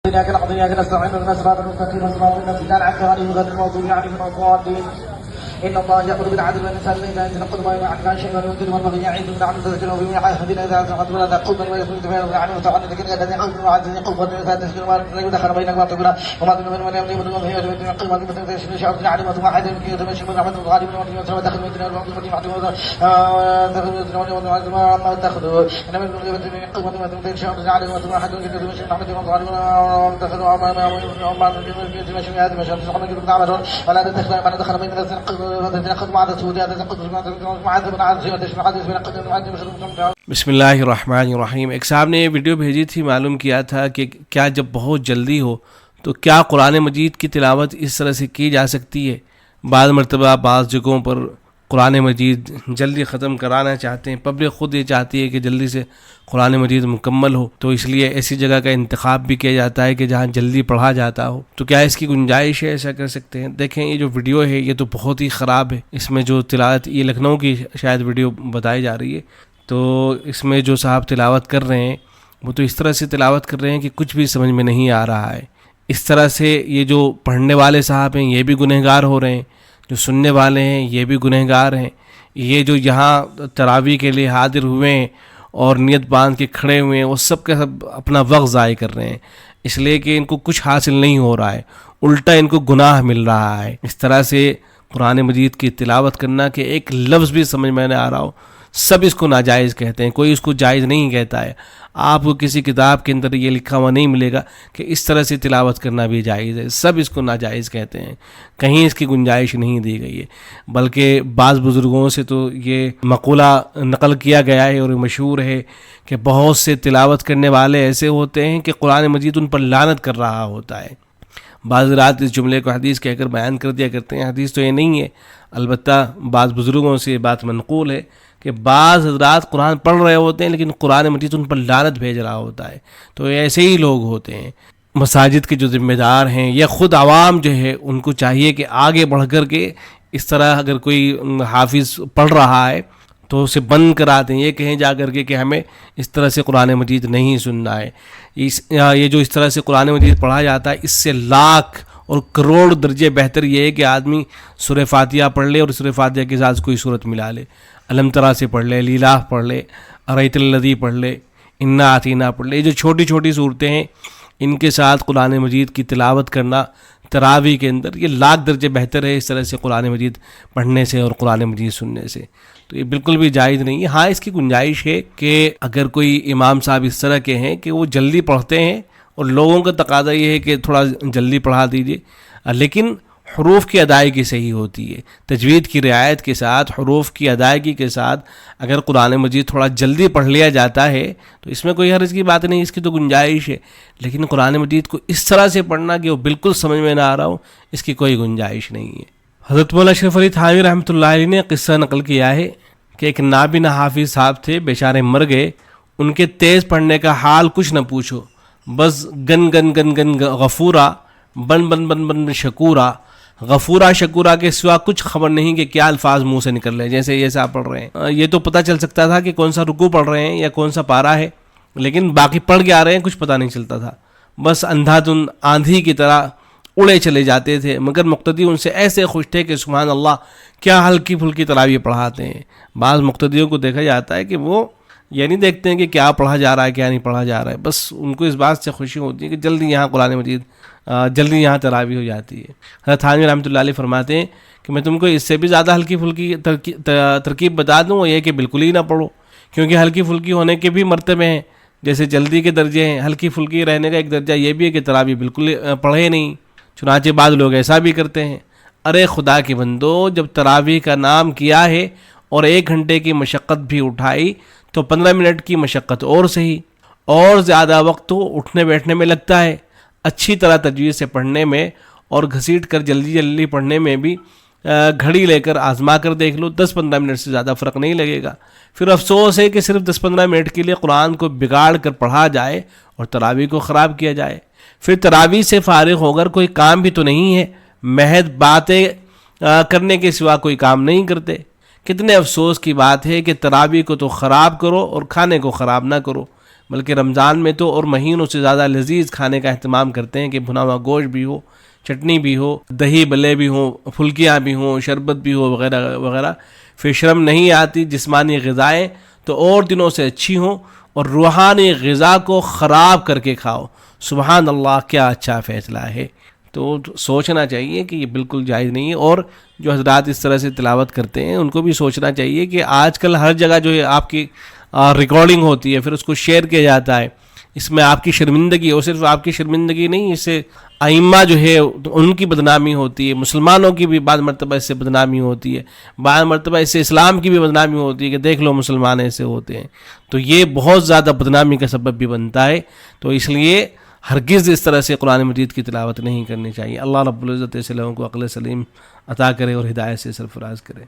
إياك نعبد وإياك نستعين اهدنا الصراط المستقيم صراط الذين أنعمت عليهم غير المغضوب عليهم ولا الضالين إن الله يأمر بالعدل والإحسان وإيتاء ذي القربى وينهى عن الفحشاء والمنكر والبغي يعظكم لعلكم تذكرون ومن يعاهدنا إذا عاهدتم ولا تقولوا ما يخرج من العلم وتعالى لكن الذين يقولون وعدني قوة فاتسكن ولا يدخل بينكم وتقول وما بين من يملك من الله يجب أن يقيم من تشرك شعب العلم وما حد يمكن يتمشى من رحمة الغالب ومن يتمشى ودخل من الدنيا والأرض ومن يعطي وما تأخذوا إنما من قوة ما تمتلك شعب العلم وما حد يمكن يتمشى من رحمة الغالب وما تأخذوا وما يتمشى من هذا مشان سبحانه وتعالى ولا تدخل من دخل بين بسم اللہ الرحمن الرحیم۔ ایک صاحب نے یہ ویڈیو بھیجی تھی، معلوم کیا تھا کہ کیا جب بہت جلدی ہو تو کیا قرآن مجید کی تلاوت اس طرح سے کی جا سکتی ہے؟ بعض مرتبہ بعض جگہوں پر قرآن مجید جلدی ختم کرانا چاہتے ہیں، پبلک خود یہ چاہتی ہے کہ جلدی سے قرآن مجید مکمل ہو، تو اس لیے ایسی جگہ کا انتخاب بھی کیا جاتا ہے کہ جہاں جلدی پڑھا جاتا ہو۔ تو کیا اس کی گنجائش ہے؟ ایسا کر سکتے ہیں؟ دیکھیں یہ جو ویڈیو ہے یہ تو بہت ہی خراب ہے۔ اس میں جو تلاوت، یہ لکھنؤ کی شاید ویڈیو بتائی جا رہی ہے، تو اس میں جو صاحب تلاوت کر رہے ہیں وہ تو اس طرح سے تلاوت کر رہے ہیں کہ کچھ بھی سمجھ میں نہیں آ رہا ہے۔ اس طرح سے یہ جو پڑھنے والے صاحب ہیں یہ بھی گنہگار ہو رہے ہیں، جو سننے والے ہیں یہ بھی گنہگار ہیں۔ یہ جو یہاں تراویح کے لیے حاضر ہوئے ہیں اور نیت باندھ کے کھڑے ہوئے ہیں وہ سب کا سب اپنا وقت ضائع کر رہے ہیں، اس لیے کہ ان کو کچھ حاصل نہیں ہو رہا ہے، الٹا ان کو گناہ مل رہا ہے۔ اس طرح سے قرآن مجید کی تلاوت کرنا کہ ایک لفظ بھی سمجھ میں نہ آ رہا ہو، سب اس کو ناجائز کہتے ہیں، کوئی اس کو جائز نہیں کہتا ہے۔ آپ کو کسی کتاب کے اندر یہ لکھا ہوا نہیں ملے گا کہ اس طرح سے تلاوت کرنا بھی جائز ہے، سب اس کو ناجائز کہتے ہیں، کہیں اس کی گنجائش نہیں دی گئی ہے۔ بلکہ بعض بزرگوں سے تو یہ مقولہ نقل کیا گیا ہے اور مشہور ہے کہ بہت سے تلاوت کرنے والے ایسے ہوتے ہیں کہ قرآن مجید ان پر لعنت کر رہا ہوتا ہے۔ بعض رات اس جملے کو حدیث کہہ کر بیان کر دیا کرتے ہیں، حدیث تو یہ نہیں ہے، البتہ بعض بزرگوں سے یہ بات منقول ہے کہ بعض حضرات قرآن پڑھ رہے ہوتے ہیں لیکن قرآن مجید ان پر لعنت بھیج رہا ہوتا ہے۔ تو ایسے ہی لوگ ہوتے ہیں۔ مساجد کے جو ذمہ دار ہیں یا خود عوام جو ہے ان کو چاہیے کہ آگے بڑھ کر کے اس طرح اگر کوئی حافظ پڑھ رہا ہے تو اسے بند کرا دیں، یہ کہیں جا کر کے کہ ہمیں اس طرح سے قرآن مجید نہیں سننا ہے۔ یہ جو اس طرح سے قرآن مجید پڑھا جاتا ہے اس سے لاکھ اور کروڑ درجے بہتر یہ ہے کہ آدمی سورہ فاتحہ پڑھ لے اور سورہ فاتحہ کے ساتھ کوئی صورت ملا لے، علم ترا سے پڑھ لے، لیلاہ پڑھ لے، ارایت الذی پڑھ لے، انا اعطیناک پڑھ لے۔ یہ جو چھوٹی چھوٹی صورتیں ہیں ان کے ساتھ قرآن مجید کی تلاوت کرنا تراویح کے اندر یہ لاکھ درجے بہتر ہے اس طرح سے قرآن مجید پڑھنے سے اور قرآن مجید سننے سے۔ تو یہ بالکل بھی جائز نہیں ہے۔ ہاں اس کی گنجائش ہے کہ اگر کوئی امام صاحب اس طرح کے ہیں کہ وہ جلدی پڑھتے ہیں اور لوگوں کا تقاضا یہ ہے کہ تھوڑا جلدی پڑھا دیجیے، لیکن حروف کی ادائیگی صحیح ہوتی ہے، تجوید کی رعایت کے ساتھ، حروف کی ادائیگی کے ساتھ اگر قرآن مجید تھوڑا جلدی پڑھ لیا جاتا ہے تو اس میں کوئی حرج کی بات نہیں، اس کی تو گنجائش ہے۔ لیکن قرآن مجید کو اس طرح سے پڑھنا کہ وہ بالکل سمجھ میں نہ آ رہا ہو، اس کی کوئی گنجائش نہیں ہے۔ حضرت مولانا اشرف علی تھانوی رحمۃ اللہ علیہ نے قصہ نقل کیا ہے کہ ایک نابینا حافظ صاحب تھے، بیچارے مر گئے، ان کے تیز پڑھنے کا حال کچھ نہ پوچھو، بس گن گن گن گن غفورا، بن بن بن بن شکورا، غفورا شکورا کے سوا کچھ خبر نہیں کہ کیا الفاظ منہ سے نکل رہے ہیں، جیسے یہ صاحب پڑھ رہے ہیں۔ یہ تو پتہ چل سکتا تھا کہ کون سا رکوع پڑھ رہے ہیں یا کون سا پارہ ہے، لیکن باقی پڑھ کے آ رہے ہیں کچھ پتہ نہیں چلتا تھا، بس اندھا دھن آندھی کی طرح اڑے چلے جاتے تھے، مگر مقتدی ان سے ایسے خوش تھے کہ سبحان اللہ کیا ہلکی پھلکی تراویح پڑھاتے ہیں۔ بعض مقتدیوں کو دیکھا جاتا ہے کہ وہ یہ نہیں دیکھتے ہیں کہ کیا پڑھا جا رہا ہے کیا نہیں پڑھا جا رہا ہے، بس ان کو اس بات سے خوشی ہوتی ہے کہ جلدی یہاں قرآن مجید جلدی یہاں تراویح ہو جاتی ہے۔ حضرت تھانوی رحمۃ اللہ علیہ فرماتے ہیں کہ میں تم کو اس سے بھی زیادہ ہلکی پھلکی ترکیب بتا دوں، وہ یہ کہ بالکل ہی نہ پڑھو، کیونکہ ہلکی پھلکی ہونے کے بھی مرتبے ہیں، جیسے جلدی کے درجے ہیں، ہلکی پھلکی رہنے کا ایک درجہ یہ بھی ہے کہ تراویح بالکل پڑھے نہیں۔ چنانچہ بعض لوگ ایسا بھی کرتے ہیں۔ ارے خدا کے بندو، جب تراویح کا نام کیا ہے اور 1 گھنٹے کی مشقت بھی اٹھائی تو 15 منٹ کی مشقت اور صحیح، اور زیادہ وقت تو اٹھنے بیٹھنے میں لگتا ہے، اچھی طرح تجوید سے پڑھنے میں اور گھسیٹ کر جلدی جلدی پڑھنے میں بھی گھڑی لے کر آزما کر دیکھ لو، 10-15 منٹ سے زیادہ فرق نہیں لگے گا۔ پھر افسوس ہے کہ صرف 10-15 منٹ کے لیے قرآن کو بگاڑ کر پڑھا جائے اور تراویح کو خراب کیا جائے۔ پھر تراویح سے فارغ ہو کر کوئی کام بھی تو نہیں ہے، محض باتیں کرنے کے سوا کوئی کام نہیں کرتے۔ کتنے افسوس کی بات ہے کہ تراویح کو تو خراب کرو اور کھانے کو خراب نہ کرو۔ بلکہ رمضان میں تو اور مہینوں سے زیادہ لذیذ کھانے کا اہتمام کرتے ہیں کہ بھنا ہوا گوشت بھی ہو، چٹنی بھی ہو، دہی بلے بھی ہوں، پھلکیاں بھی ہوں، شربت بھی ہو وغیرہ وغیرہ. پھر شرم نہیں آتی جسمانی غذائیں تو اور دنوں سے اچھی ہوں، اور روحانی غذا کو خراب کر کے کھاؤ. سبحان اللہ، کیا اچھا فیصلہ ہے. تو سوچنا چاہیے کہ یہ بالکل جائز نہیں ہے. اور جو حضرات اس طرح سے تلاوت کرتے ہیں ان کو بھی سوچنا چاہیے کہ آج کل ہر جگہ جو ہے آپ کی ریکارڈنگ ہوتی ہے، پھر اس کو شیئر کیا جاتا ہے. اس میں آپ کی شرمندگی، اور صرف آپ کی شرمندگی نہیں، اس سے ائمہ جو ہے ان کی بدنامی ہوتی ہے، مسلمانوں کی بھی بعض مرتبہ اس سے بدنامی ہوتی ہے، بعض مرتبہ اس سے اسلام کی بھی بدنامی ہوتی ہے کہ دیکھ لو مسلمان ایسے ہوتے ہیں. تو یہ بہت زیادہ بدنامی کا سبب بھی بنتا ہے. تو اس لیے ہرگز اس طرح سے قرآن مجید کی تلاوت نہیں کرنی چاہیے. اللہ رب العزت ایسے لوگوں کو عقل سلیم عطا کرے اور ہدایت سے سرفراز کرے.